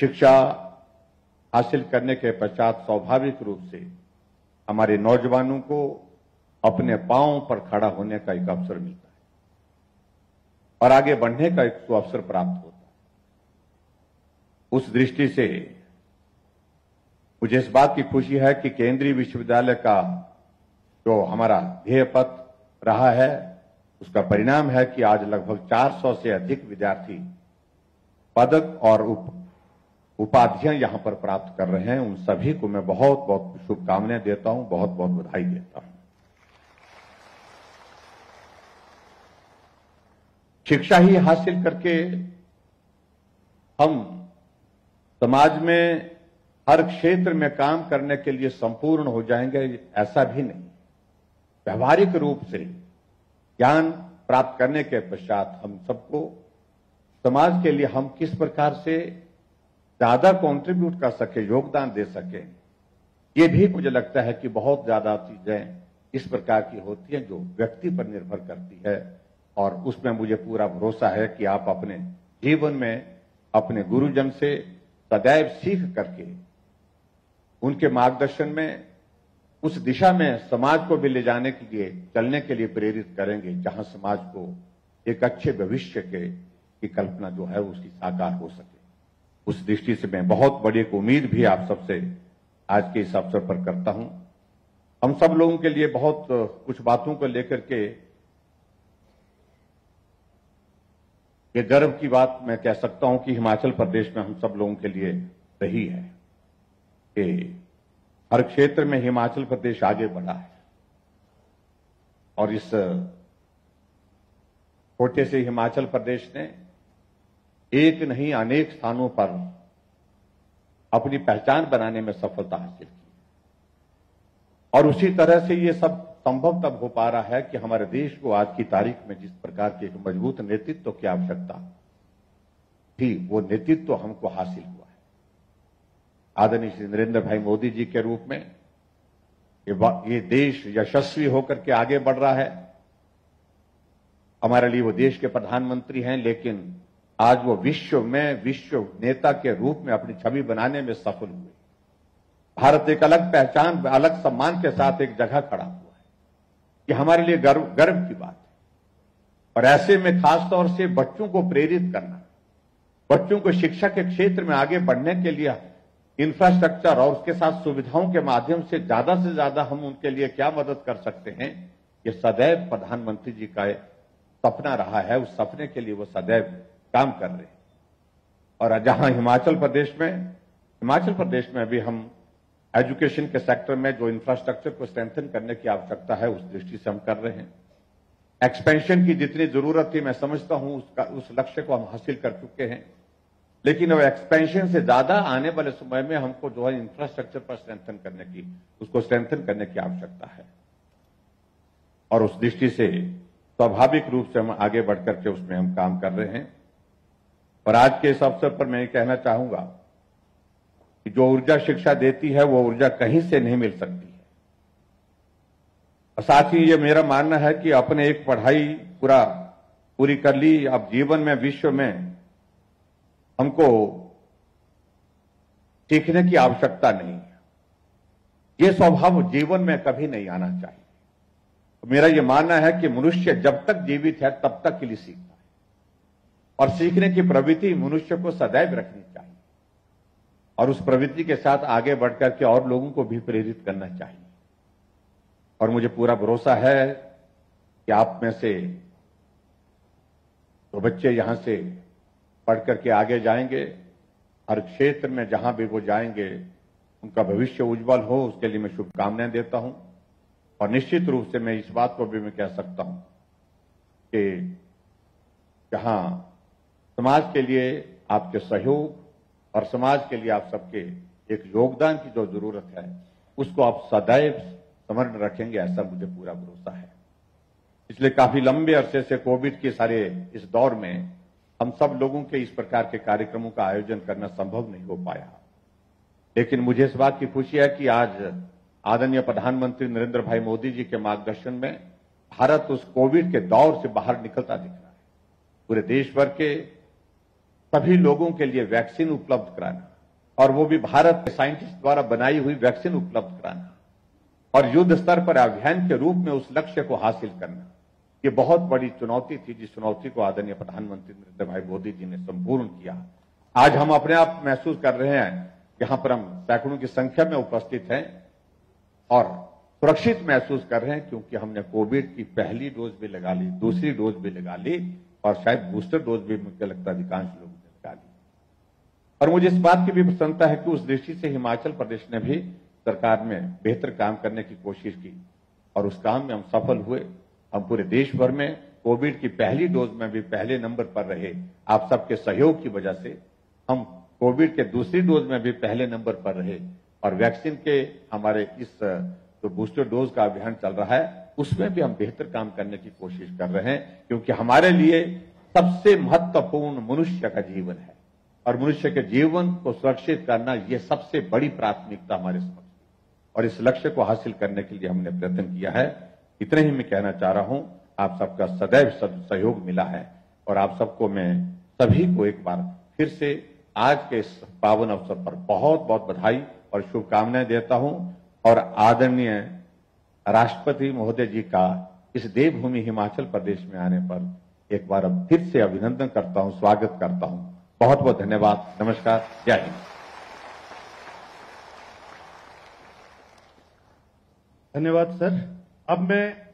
शिक्षा हासिल करने के पश्चात स्वाभाविक रूप से हमारे नौजवानों को अपने पांव पर खड़ा होने का एक अवसर मिलता है और आगे बढ़ने का एक अवसर प्राप्त होता है। उस दृष्टि से मुझे इस बात की खुशी है कि केंद्रीय विश्वविद्यालय का जो हमारा ध्येय पत्र रहा है उसका परिणाम है कि आज लगभग 400 से अधिक विद्यार्थी पदक और उपाधियां यहां पर प्राप्त कर रहे हैं। उन सभी को मैं बहुत बहुत शुभकामनाएं देता हूं, बहुत बहुत बधाई देता हूं। शिक्षा ही हासिल करके हम समाज में हर क्षेत्र में काम करने के लिए संपूर्ण हो जाएंगे, ऐसा भी नहीं। व्यवहारिक रूप से ज्ञान प्राप्त करने के पश्चात हम सबको समाज के लिए हम किस प्रकार से ज्यादा कंट्रीब्यूट कर सके, योगदान दे सके, ये भी मुझे लगता है कि बहुत ज्यादा चीजें इस प्रकार की होती हैं जो व्यक्ति पर निर्भर करती है। और उसमें मुझे पूरा भरोसा है कि आप अपने जीवन में अपने गुरुजन से सदैव सीख करके उनके मार्गदर्शन में उस दिशा में समाज को भी ले जाने के लिए, चलने के लिए प्रेरित करेंगे जहां समाज को एक अच्छे भविष्य की कल्पना जो है उसकी साकार हो सके। उस दृष्टि से मैं बहुत बड़ी एक उम्मीद भी आप सबसे आज के इस अवसर पर करता हूं। हम सब लोगों के लिए बहुत कुछ बातों को लेकर के ये गर्व की बात मैं कह सकता हूं कि हिमाचल प्रदेश में हम सब लोगों के लिए रही है कि हर क्षेत्र में हिमाचल प्रदेश आगे बढ़ा है और इस छोटे से हिमाचल प्रदेश ने एक नहीं अनेक स्थानों पर अपनी पहचान बनाने में सफलता हासिल की और उसी तरह से ये सब संभव तब हो पा रहा है कि हमारे देश को आज की तारीख में जिस प्रकार के एक मजबूत नेतृत्व की आवश्यकता थी वो नेतृत्व हमको हासिल हुआ है। आदरणीय श्री नरेंद्र भाई मोदी जी के रूप में ये देश यशस्वी होकर के आगे बढ़ रहा है। हमारे लिए वो देश के प्रधानमंत्री हैं, लेकिन आज वो विश्व में विश्व नेता के रूप में अपनी छवि बनाने में सफल हुए। भारत एक अलग पहचान, अलग सम्मान के साथ एक जगह खड़ा हुआ है। ये हमारे लिए गर्व की बात है। और ऐसे में खास तौर से बच्चों को प्रेरित करना, बच्चों को शिक्षा के क्षेत्र में आगे बढ़ने के लिए इंफ्रास्ट्रक्चर और उसके साथ सुविधाओं के माध्यम से ज्यादा हम उनके लिए क्या मदद कर सकते हैं, ये सदैव प्रधानमंत्री जी का सपना रहा है। उस सपने के लिए वो सदैव काम कर रहे हैं। और जहां हिमाचल प्रदेश में भी हम एजुकेशन के सेक्टर में जो इंफ्रास्ट्रक्चर को स्ट्रेंथन करने की आवश्यकता है उस दृष्टि से हम कर रहे हैं। एक्सपेंशन की जितनी जरूरत थी मैं समझता हूं उस लक्ष्य को हम हासिल कर चुके हैं, लेकिन अब एक्सपेंशन से ज्यादा आने वाले समय में हमको जो है इंफ्रास्ट्रक्चर पर उसको स्ट्रेंथन करने की आवश्यकता है। और उस दृष्टि से स्वाभाविक रूप से हम आगे बढ़कर के उसमें हम काम कर रहे हैं। और आज के इस अवसर पर मैं ये कहना चाहूंगा कि जो ऊर्जा शिक्षा देती है वो ऊर्जा कहीं से नहीं मिल सकती है। और साथ ही ये मेरा मानना है कि अपने एक पढ़ाई पूरी कर ली, अब जीवन में विश्व में हमको सीखने की आवश्यकता नहीं है। ये स्वभाव जीवन में कभी नहीं आना चाहिए। मेरा यह मानना है कि मनुष्य जब तक जीवित है तब तक के लिए सीखता है और सीखने की प्रवृत्ति मनुष्य को सदैव रखनी चाहिए और उस प्रवृत्ति के साथ आगे बढ़कर के और लोगों को भी प्रेरित करना चाहिए। और मुझे पूरा भरोसा है कि आप में से तो बच्चे यहां से पढ़ करके आगे जाएंगे, हर क्षेत्र में जहां भी वो जाएंगे उनका भविष्य उज्जवल हो, उसके लिए मैं शुभकामनाएं देता हूं। और निश्चित रूप से मैं इस बात को भी मैं कह सकता हूं कि जहां समाज के लिए आपके सहयोग और समाज के लिए आप सबके एक योगदान की जो जरूरत है उसको आप सदैव स्मरण रखेंगे, ऐसा मुझे पूरा भरोसा है। पिछले काफी लंबे अरसे से कोविड के सारे इस दौर में हम सब लोगों के इस प्रकार के कार्यक्रमों का आयोजन करना संभव नहीं हो पाया, लेकिन मुझे इस बात की खुशी है कि आज आदरणीय प्रधानमंत्री नरेंद्र भाई मोदी जी के मार्गदर्शन में भारत उस कोविड के दौर से बाहर निकलता दिख रहा है। पूरे देश भर के सभी लोगों के लिए वैक्सीन उपलब्ध कराना, और वो भी भारत के साइंटिस्ट द्वारा बनाई हुई वैक्सीन उपलब्ध कराना और युद्ध स्तर पर अभियान के रूप में उस लक्ष्य को हासिल करना, ये बहुत बड़ी चुनौती थी, जिस चुनौती को आदरणीय प्रधानमंत्री नरेंद्र भाई मोदी जी ने संपूर्ण किया। आज हम अपने आप महसूस कर रहे हैं, यहां पर हम सैकड़ों की संख्या में उपस्थित हैं और सुरक्षित महसूस कर रहे हैं, क्योंकि हमने कोविड की पहली डोज भी लगा ली, दूसरी डोज भी लगा ली और शायद बूस्टर डोज भी मुझे लगता है अधिकांश लोगों ने लगा ली। और मुझे इस बात की भी प्रसन्नता है कि उस दृष्टि से हिमाचल प्रदेश ने भी सरकार में बेहतर काम करने की कोशिश की और उस काम में हम सफल हुए। हम पूरे देश भर में कोविड की पहली डोज में भी पहले नंबर पर रहे। आप सबके सहयोग की वजह से हम कोविड के दूसरी डोज में भी पहले नंबर पर रहे और वैक्सीन के हमारे इस जो बूस्टर डोज का अभियान चल रहा है उसमें भी हम बेहतर काम करने की कोशिश कर रहे हैं, क्योंकि हमारे लिए सबसे महत्वपूर्ण मनुष्य का जीवन है और मनुष्य के जीवन को सुरक्षित करना यह सबसे बड़ी प्राथमिकता हमारे समक्ष और इस लक्ष्य को हासिल करने के लिए हमने प्रयत्न किया है। इतने ही मैं कहना चाह रहा हूं, आप सबका सदैव सहयोग मिला है और आप सबको मैं सभी को एक बार फिर से आज के इस पावन अवसर पर बहुत बहुत बधाई और शुभकामनाएं देता हूं और आदरणीय राष्ट्रपति महोदय जी का इस देवभूमि हिमाचल प्रदेश में आने पर एक बार अब फिर से अभिनंदन करता हूं, स्वागत करता हूं। बहुत बहुत धन्यवाद। नमस्कार। जय हिंद। धन्यवाद सर। अब मैं